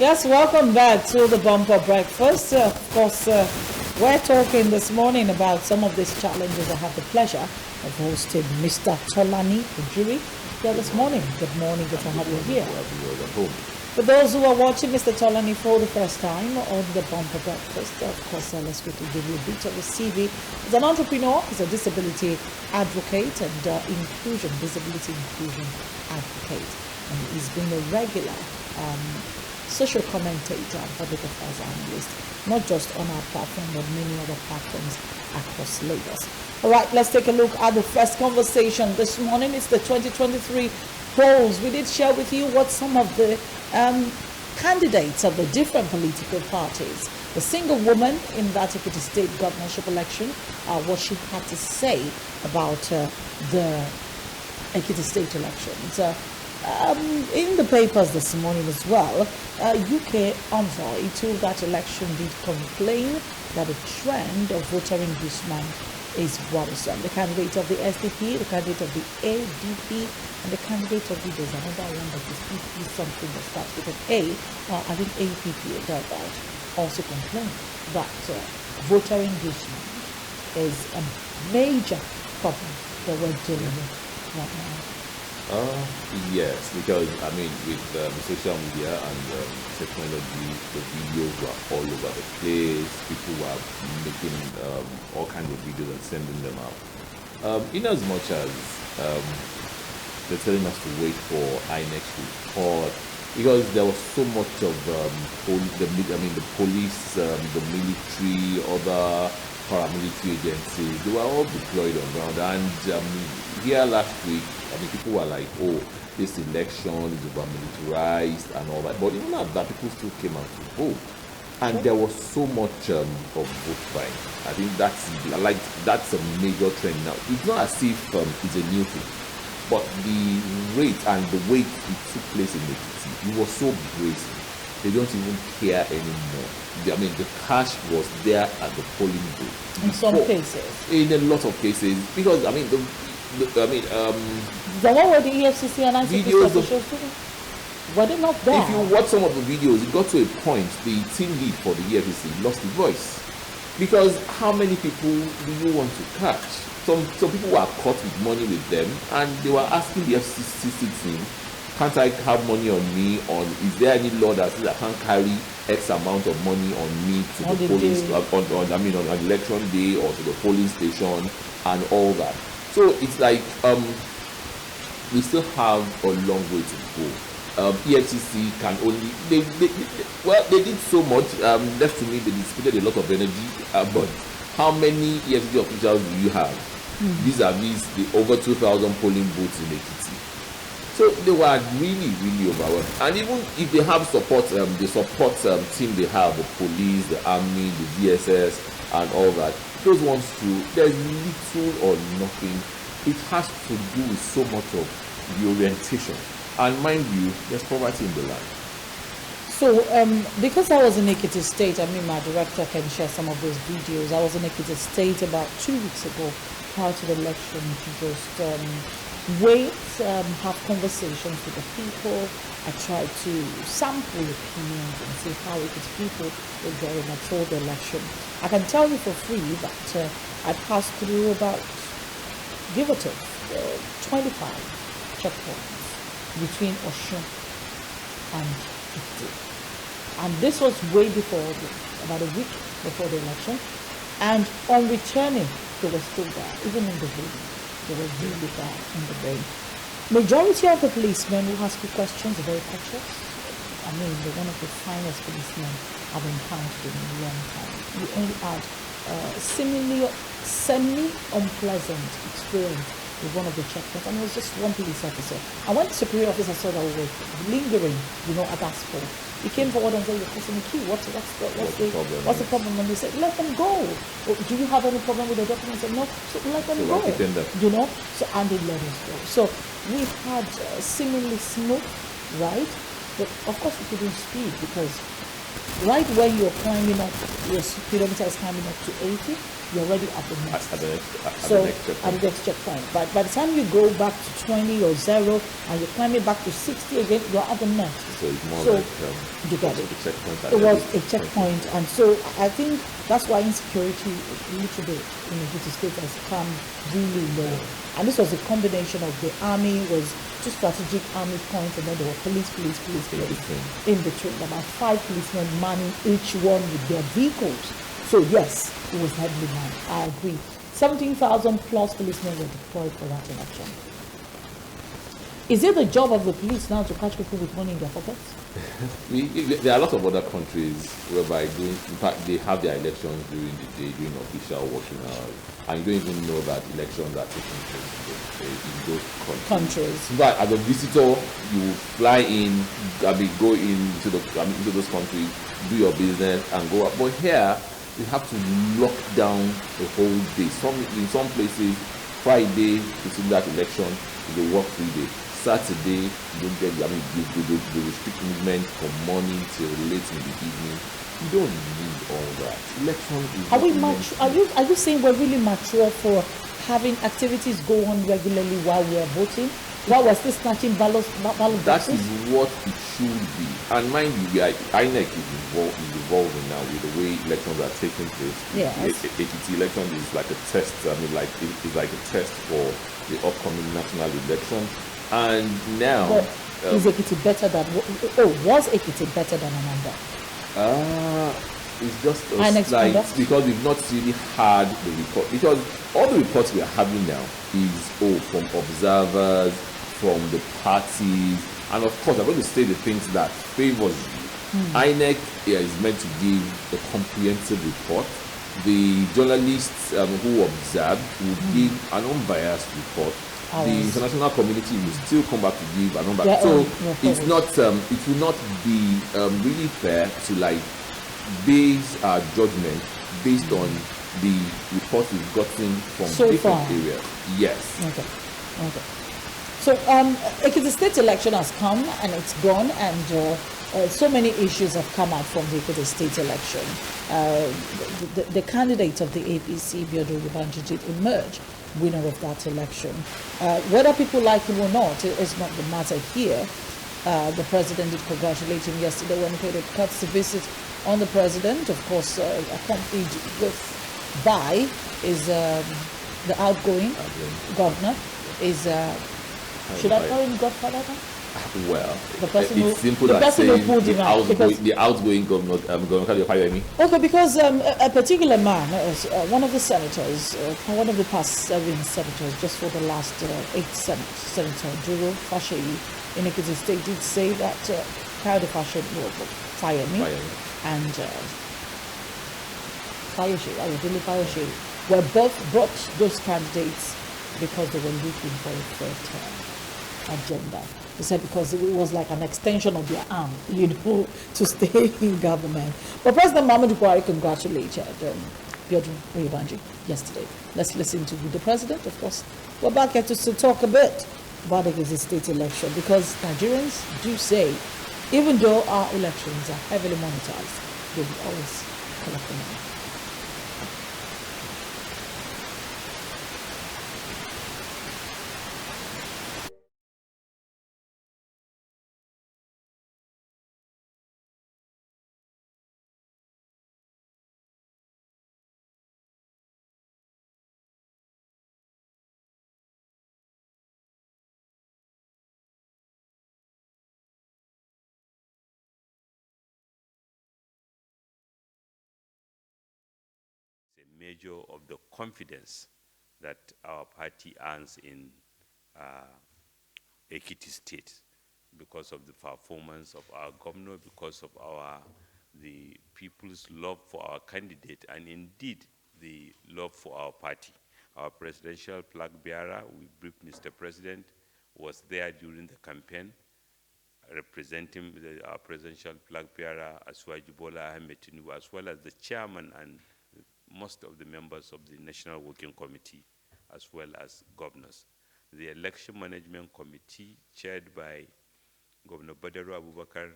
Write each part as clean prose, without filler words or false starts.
Yes, welcome back to the Bumper Breakfast. Of course, we're talking this morning about some of these challenges. I have the pleasure of hosting Mr. Tolani Ujiri here this morning. Good morning, good to have you here. For those who are watching Mr. Tolani for the first time on the Bumper Breakfast, of course, let's quickly give you a bit of a CV. He's an entrepreneur, he's a disability advocate and disability inclusion advocate. And he's been a regular social commentator and public affairs analyst, not just on our platform, but many other platforms across Lagos. All right, let's take a look at the first conversation this morning. It's the 2023 polls. We did share with you what some of the candidates of the different political parties, the single woman in that Ekiti state governorship election, what she had to say about the Ekiti state elections. In the papers this morning as well, UK envoy to that election did complain that the trend of voter engagement is worrisome. The candidate of the SDP, the candidate of the ADP, and the candidate of the, there's another one that is PP something that starts with an A, I think APP also complained that voter engagement is a major problem that we're dealing with right now. Yes, because I mean, with the social media and technology, the videos were all over the place. People were making all kinds of videos and sending them out. In as much as they're telling us to wait for INEC to report, because there was so much of the police, the military, other paramilitary agencies, they were all deployed on ground. And here last week, I mean, people were like, oh, this election is over militarized and all that. But even at that, people still came out to vote. And there was so much of vote buying. I think that's a major trend now. It's not as if it's a new thing. But the rate and the way it took place in the city, it was so brazen. They don't even care anymore. I mean, the cash was there at the polling booth. In some cases. In a lot of cases. Because, I mean, the one where the EFCC and ICP officials were they not there? If you watch some of the videos, it got to a point, the team lead for the EFCC lost his voice. Because how many people do you want to catch? Some people were caught with money with them, and they were asking the FCC team, can't I have money on me? Is there any law that says I can't carry X amount of money on me to the police, on election day or to the polling station and all that? So it's like we still have a long way to go. EFCC can only they did so much. Left to me, they displayed a lot of energy. But how many EFCC officials do you have? Vis-a-vis the over 2,000 polling booths in Ekiti. So they were really, really overwhelmed. And even if they have support, the support team they have, the police, the army, the DSS, and all that, those ones too, there's little or nothing. It has to do with so much of the orientation. And mind you, there's poverty in the land. So, because I was in Ekiti State, I mean, my director can share some of those videos. I was in Ekiti State about 2 weeks ago, prior to the election, to just wait, have conversations with the people. I tried to sample opinions and see how Ekiti people were going for the election. I can tell you for free that I passed through about, give or take, 25 checkpoints between Osun and Ekiti. And this was way before, about a week before the election. And on returning, they were still there, even in the rain. They were really there in the rain. Majority of the policemen who ask you questions are very cautious. I mean, they're one of the finest policemen I've encountered in a long time. We only had semi-unpleasant experience with one of the checkpoints, and it was just one police officer. And when the superior officer saw that we were lingering, at that spot, he came forward and said, "You're causing a queue. What's the problem?" And they said, "Let them go. Oh, do you have any problem with the documents?" I said, "No." So let them go. So and they let us go. So we've had seemingly smooth, right? But of course we couldn't speed because right when you're climbing up, your speedometer is climbing up to 80. you're already at the next. At So the next checkpoint. at the next checkpoint. But by the time you go back to 20 or 0 and you're climbing back to 60 again, you're at the next. So it's more So like you get it. a checkpoint. It was a checkpoint, and so I think that's why insecurity a little bit in the state has come really low. And this was a combination of the army was two strategic army points, and then there were police in between. About 5 policemen manning each one with their vehicles. So yes, it was heavily manned. I agree. 17,000 plus policemen were deployed for that election. Is it the job of the police now to catch people with money in their pockets? There are a lot of other countries whereby in fact they have their elections during the day, during official working hours, and you don't even know that elections are taking place in those countries. But as a visitor, you fly in, go into those countries, do your business, and go out. But here, you have to lock down the whole day. In some places, Friday to see that election is a work free day. Saturday, you don't get, they restrict movement from morning till late in the evening. You don't need all that. Election is. Are you saying we're really mature for having activities go on regularly while we are voting? While we're still snatching ballot boxes? That is what it should be. And mind you, INEC is evolving now with the way elections are taking place. Yes. APT election is like a test. It's like a test for the upcoming national election. And now, is Ekiti better than? Was Ekiti better than Anambra? It's just a slight, because we've not really had the report. Because all the reports we are having now is from observers, from the parties, and of course, I'm going to say the things that favors you. INEC is meant to give a comprehensive report. The journalists who observed will give an unbiased report. The international community will still come back to give an unbiased. So it's not. It will not be really fair to base our judgment based on the reports we've gotten from different areas. Yes. Okay. So Ekiti state election has come and it's gone, and so many issues have come out from the Ekiti state election. The candidate of the APC, Biodun Oyebanji, did emerge winner of that election. Whether people like him or not is not the matter here. The president did congratulate him yesterday when he paid a courtesy visit on the president, of course, accompanied by is the outgoing governor. Should I call him godfather? Well, it's simple as saying the outgoing governor, Governor Fayemi. Okay, because a particular man, one of the senators, one of the past 7 senators, just for the last 8 senators, Senator Juro Fasheyi in Ekiti State, did say that Kayode Fayemi and Fayose were both brought those candidates because they were looking for a third agenda. They said because it was like an extension of their arm, to stay in government. But President Muhammadu Buhari congratulated Biodun Oyebanji yesterday. Let's listen to the president, of course. We're back here to talk a bit about the state election, because Nigerians do say, even though our elections are heavily monetized, they will always collect the money. A measure of the confidence that our party earns in Ekiti State, because of the performance of our governor, because of the people's love for our candidate, and indeed the love for our party. Our presidential flag bearer, we briefed Mr. President, was there during the campaign, representing our presidential flag bearer, Asuwaju Bola Ahmed Tinubu, as well as the chairman and most of the members of the National Working Committee, as well as governors. The Election Management Committee, chaired by Governor Badaru Abubakar,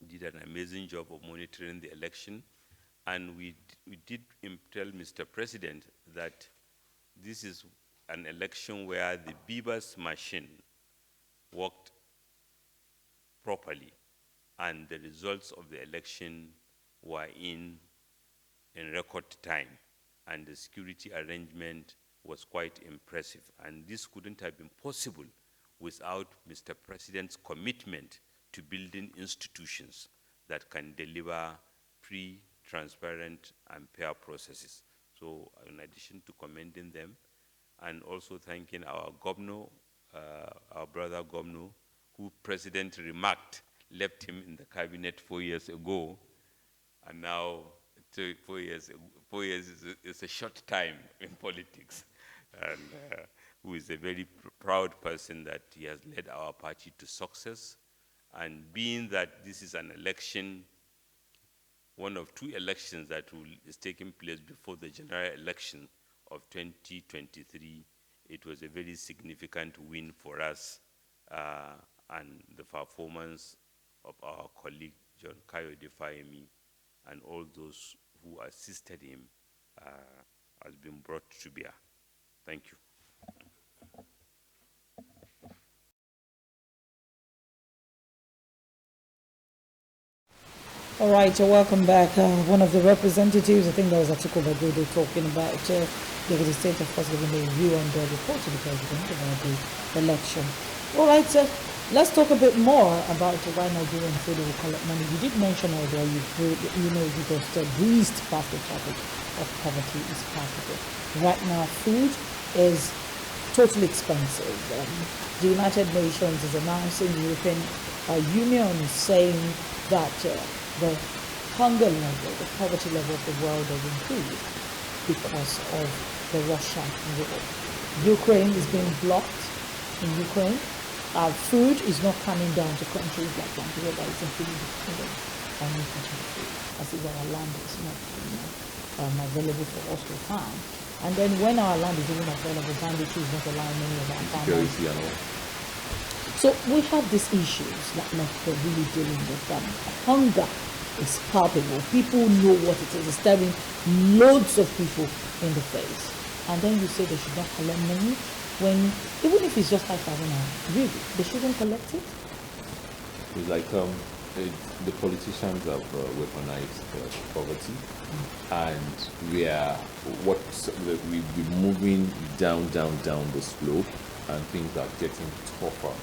did an amazing job of monitoring the election, And we did tell Mr. President that this is an election where the Beavers machine worked properly, and the results of the election were in record time, and the security arrangement was quite impressive. And this couldn't have been possible without Mr. President's commitment to building institutions that can deliver free, transparent, and fair processes. So in addition to commending them, and also thanking our governor, our brother governor, who President remarked left him in the cabinet 4 years ago, and now 4 years is a short time in politics, and who is a very proud person that he has led our party to success. And being that this is an election, one of two elections that is taking place before the general election of 2023, it was a very significant win for us, and the performance of our colleague John Kayode Fayemi and all those who assisted him has been brought to bear. Thank you. All right, welcome back. One of the representatives, I think that was Atiku Bagudu, talking about the state, of course, giving a view on the report to the president about the election. All right, let's talk a bit more about why Nigerians say they will collect money. You did mention earlier, you just breezed past the topic of poverty is part of it. Right now, food is totally expensive. The United Nations is announcing, the European Union saying that the hunger level, the poverty level of the world has increased because of the Russian war. Ukraine is being blocked in Ukraine. Food is not coming down to countries like Nigeria that is including dependent on importing food, as if our land is not available for us to farm. And then when our land is even available, banditry is not allowing many of our farmers. So we have these issues that we're really dealing with them. Hunger is palpable. People know what it is. It's staring loads of people in the face. And then you say they should not collect money when, even if it's just 5,000 naira, really, they shouldn't collect it? It's like the politicians have weaponized poverty, and we've been moving down the slope, and things are getting tougher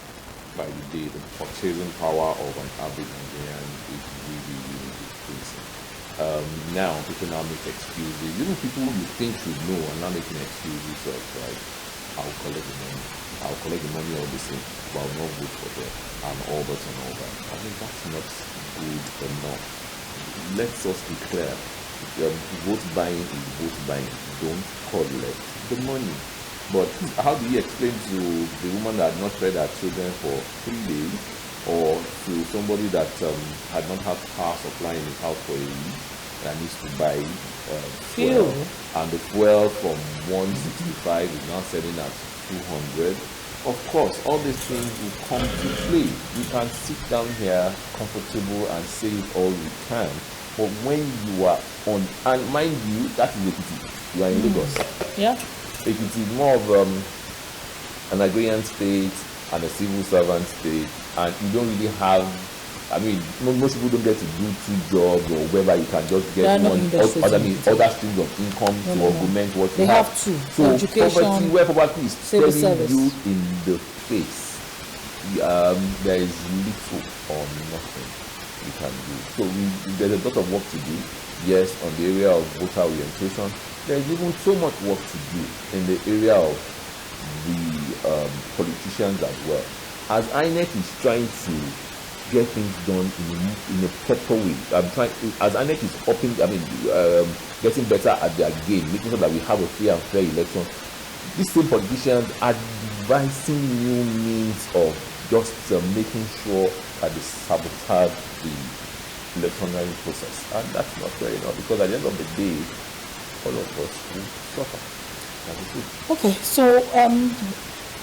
by the day. The purchasing power of an average Nigerian is really decreasing. Now people now make excuses. Even people you think should know are now making excuses of like, I'll collect the money all the same, but I'll not vote for them, and all that and all that. I mean, that's not good enough. Let's us be clear. Vote buying is vote buying. Don't collect the money. But how do you explain to the woman that had not fed her children for 3 days, or to somebody that had not had power supply in his house for a week that needs to buy fuel, and the fuel from 165 is now selling at 200? Of course, all these things will come to play. We can sit down here comfortable and say it all we can, but when you are on, and mind you, that is Ekiti, you are in Lagos. Yeah. It is more of an agrarian state and a civil servant state, and you don't really have, I mean, most people don't get to do 2 jobs or whether you can just get other streams of income to augment what you have. They have to. So Education, poverty, where poverty is staring service. you in the face, there is little or nothing you can do. So there's a lot of work to do. Yes, on the area of voter orientation, there is even so much work to do in the area of the politicians as well. As INEC is trying to get things done in a proper way, as INEC is getting better at their game, making sure that we have a free and fair election, these same politicians are devising new means of just making sure that they sabotage the electoral process, and that's not fair enough, because at the end of the day, all of us will suffer. Okay, so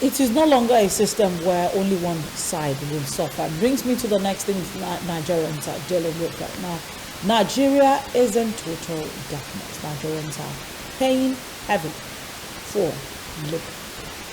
it is no longer a system where only one side will suffer. Brings me to the next thing Nigerians are dealing with right now. Nigeria is in total darkness. Nigerians are paying heavily for living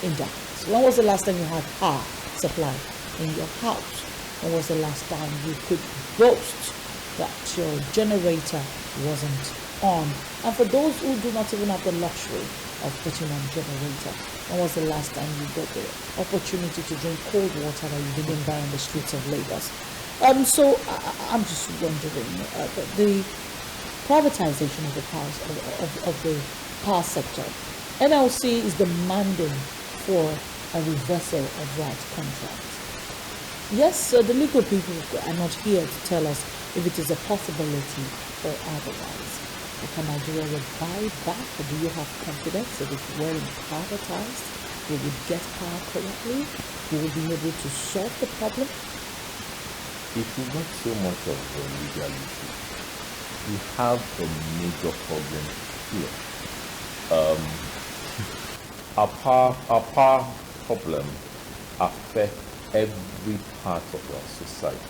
in darkness. When was the last time you had power supply in your house? When was the last time you could boast that your generator wasn't on? And for those who do not even have the luxury of putting on generator, when was the last time you got the opportunity to drink cold water that you didn't buy on the streets of Lagos? So I'm just wondering, the privatization of the of the power sector, NLC is demanding for a reversal of that contract. Yes, the legal people are not here to tell us if it is a possibility or otherwise. Can Nigeria revive back, or do you have confidence that if we're privatized, we would get power correctly? We will be able to solve the problem? It is not so much of a legal issue. We have a major problem here. Our power problem affects every part of our society.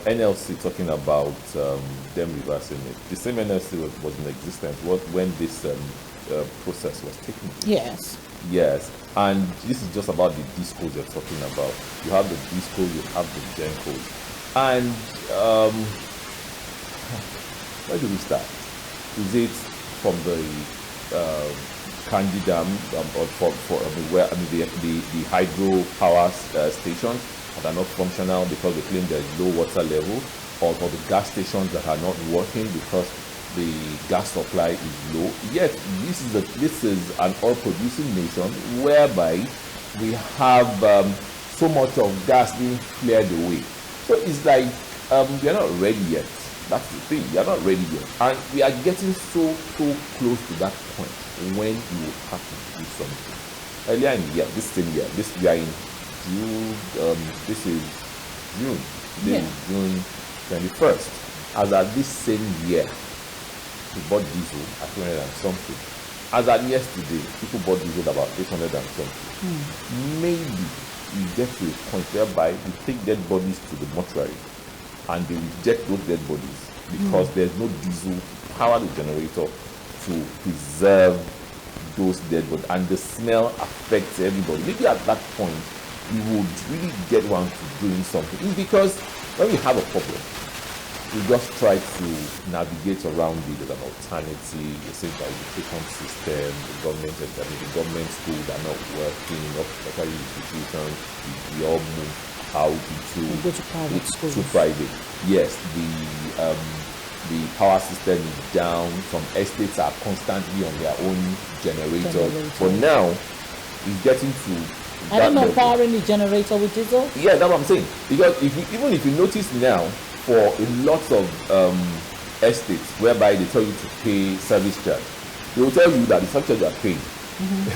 NLC talking about them reversing it. The same NLC was in existence when this process was taking place. Yes. Yes, and this is just about the discos you're talking about. You have the disco, you have the gencos, and where do we start? Is it from the Candy Dam or the hydro power stations that are not functional because they claim there is low water level, or for the gas stations that are not working because the gas supply is low? Yet this is an oil-producing nation whereby we have so much of gas being cleared away. So it's like we are not ready yet. That's the thing. We are not ready yet, and we are getting so close to that point when we will have to do something. Earlier in the year, we are in June. This is June. This is June 21st. As at this same year, we bought diesel at 200 and something. As at yesterday, people bought diesel about 800 and something. Maybe we get to a point whereby we take dead bodies to the mortuary and they reject those dead bodies because there's no diesel to power the generator to preserve those dead bodies, and the smell affects everybody. Maybe at that point we would really get one to doing something. It's because when we have a problem, we just try to navigate around it as an alternative. The same education system, the government schools are not working, not tertiary institutions. We all move out into go to private schools. To private. Yes, the power system is down. Some estates are constantly on their own generator. But now it's getting to. I don't know, powering the generator with diesel. Yeah, that's what I'm saying. Because even if you notice now, for a lot of estates whereby they tell you to pay service charge, they will tell you that the service charge you are paying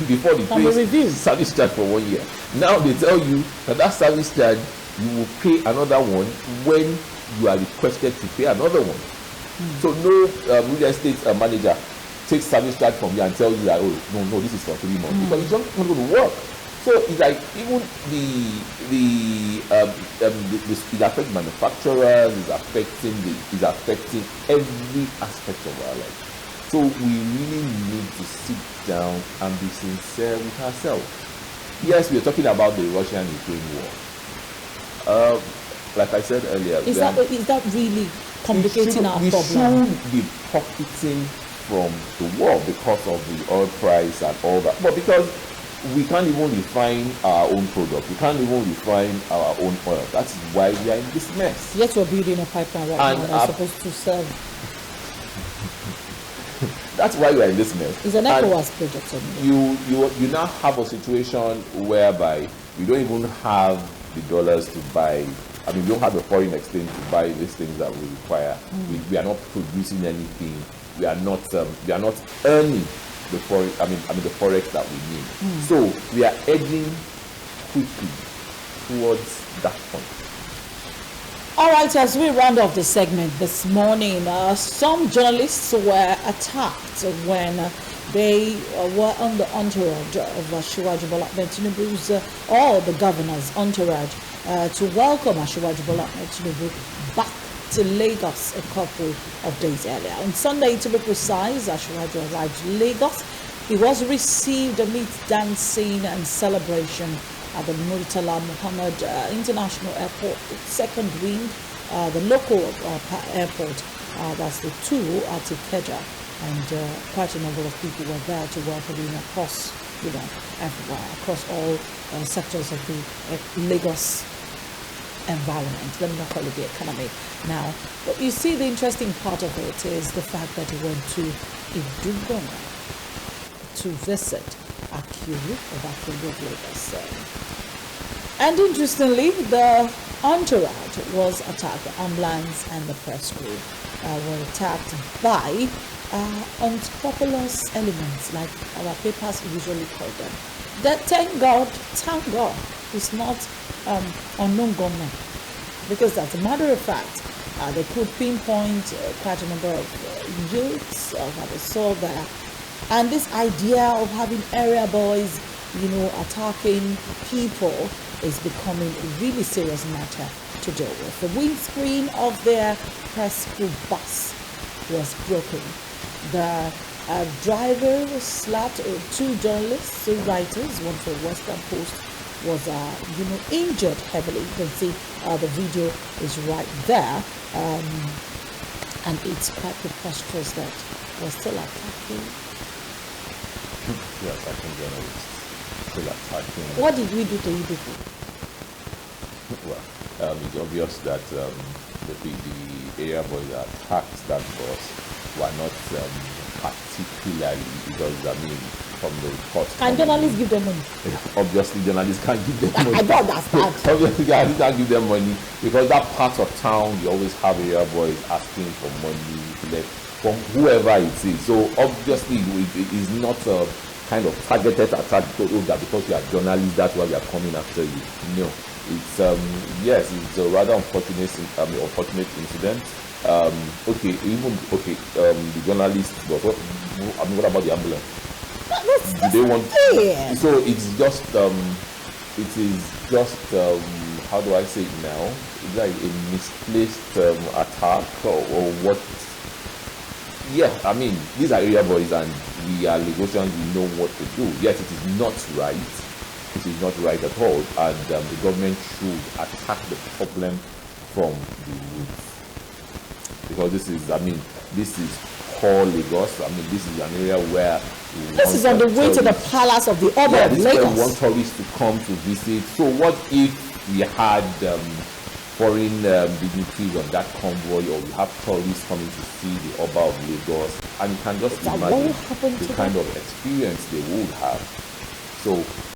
before they pay service charge for 1 year. Now they tell you that service charge you will pay another one when you are requested to pay another one. So no real estate manager takes service charge from you and tells you that, oh no, this is for 3 months, because it's not going to work. So it's like even it affects manufacturers, it's affecting every aspect of our life. So we really need to sit down and be sincere with ourselves. Yes, we're talking about the Russian-Ukraine war. Like I said earlier, is that really complicating our problem? We should be profiting from the war because of the oil price and all that, but because we can't even refine our own product. We can't even refine our own oil. That's why we are in this mess. Yet we're building a pipeline right now that's supposed to serve. That's why we are in this mess. It's an ECOWAS project. You now have a situation whereby we don't even have the dollars to buy. I mean, we don't have the foreign exchange to buy these things that we require. We are not producing anything. We are not earning the forex that we need. So we are edging quickly towards that point. All right, as we round off the segment this morning, some journalists were attacked when they were on the entourage of Asiwaju Bola Ahmed Tinubu's, or the governor's entourage, to welcome Asiwaju Bola Ahmed Tinubu back to Lagos a couple of days earlier. On Sunday, to be precise, Ashwaju arrived in Lagos. He was received amidst dancing and celebration at the Murtala Muhammad International Airport, second wing, the local airport. That's the two at Ikeja, and quite a number of people were there to welcome him across, everywhere, across all sectors of the Lagos environment. Let me not call it the economy now. But you see, the interesting part of it is the fact that he went to Idugona to visit Akuru of Akuru of Lagos. And interestingly, the entourage was attacked. The ambulance and the press crew were attacked by unscrupulous elements, like our papers usually call them. That thank God, it's not unknown gunmen, because as a matter of fact, they could pinpoint quite a number of youths that we saw there. And this idea of having area boys, attacking people is becoming a really serious matter to deal with. The windscreen of their press crew bus was broken. The driver was slapped. Two journalists, two writers, one for Western Post, was injured heavily. You can see the video is right there, and it's quite preposterous that we're still attacking. Yes, attacking journalists. Still attacking. What did we do to you people? Well, it's obvious that the area boys that attacked that bus were not particularly, because from the report. Can journalists give them money? Obviously, journalists can't give them money. I don't understand. Obviously, journalists can't give them money, because that part of town, you always have area boys asking for money from whoever it is. So obviously, it is not a kind of targeted attack because you are journalists, that's why we are coming after you. No, it's it's a rather unfortunate incident. The journalists, but what about the ambulance? Do they want? So it's just how do I say it now? It's like a misplaced attack or what? Yeah, these are area boys and we are Lagosians, we know what to do. Yes, it is not right. It is not right at all. And the government should attack the problem from the roots. Because this is core Lagos. This is an area where this is on the way to the palace of the Oba of Lagos. We want tourists to come to visit. So what if we had foreign dignitaries on that convoy, or we have tourists coming to see the Oba of Lagos, and you can just imagine the kind of experience they would have. So